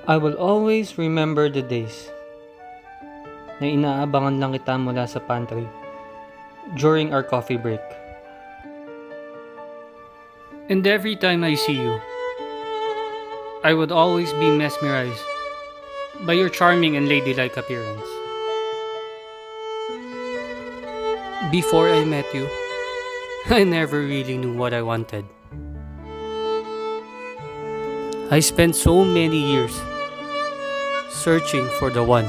I will always remember the days na inaabangan lang kita mula sa pantry during our coffee break. And every time I see you, I would always be mesmerized by your charming and ladylike appearance. Before I met you, I never really knew what I wanted. I spent so many years searching for the one.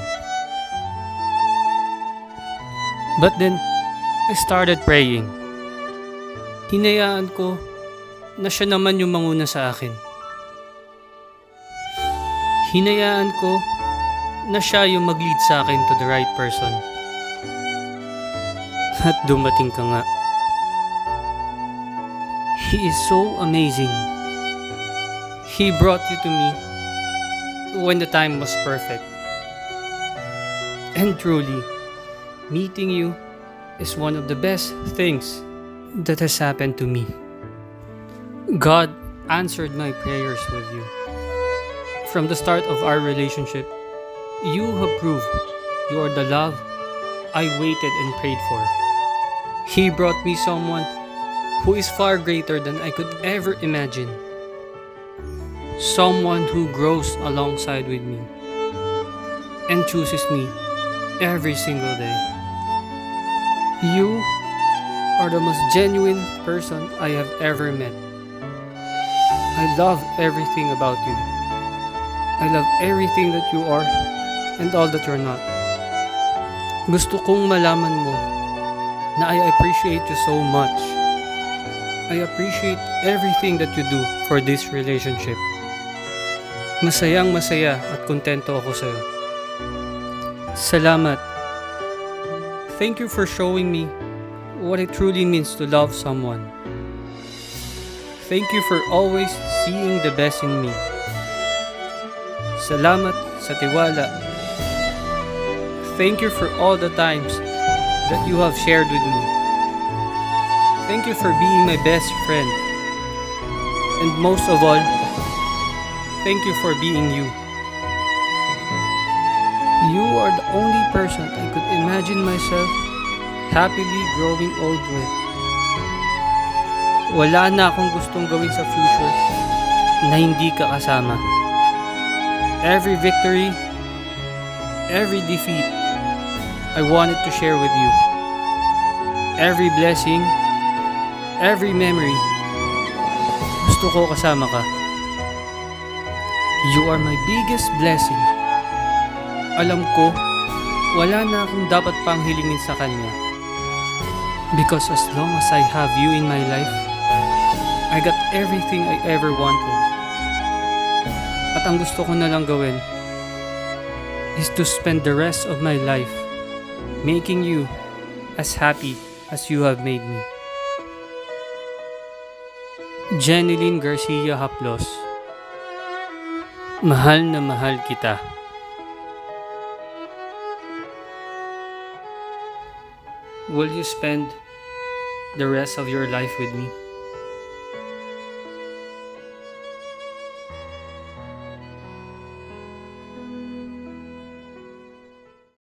But then, I started praying. Hinayaan ko na siya naman yung manguna sa akin. Hinayaan ko na siya yung mag-lead sa akin to the right person. At dumating ka nga. He is so amazing. He brought you to me when the time was perfect. And truly, meeting you is one of the best things that has happened to me. God answered my prayers with you. From the start of our relationship, you have proved you are the love I waited and prayed for. He brought me someone who is far greater than I could ever imagine. Someone who grows alongside with me and chooses me every single day. You are the most genuine person I have ever met. I love everything about you. I love everything that you are and all that you're not. Gusto kong malaman mo na I appreciate you so much. I appreciate everything that you do for this relationship. Masayang masaya at kontento ako sa'yo. Salamat. Thank you for showing me what it truly means to love someone. Thank you for always seeing the best in me. Salamat sa tiwala. Thank you for all the times that you have shared with me. Thank you for being my best friend. And most of all, thank you for being you. You are the only person I could imagine myself happily growing old with. Wala na akong gustong gawin sa future na hindi ka kasama. Every victory, every defeat, I wanted to share with you. Every blessing, every memory, gusto ko kasama ka. You are my biggest blessing. Alam ko, wala na akong dapat pang hilingin sa kanya. Because as long as I have you in my life, I got everything I ever wanted. At ang gusto ko na lang gawin is to spend the rest of my life making you as happy as you have made me. Jeneline Garcia Haplos, mahal na mahal kita. Will you spend the rest of your life with me?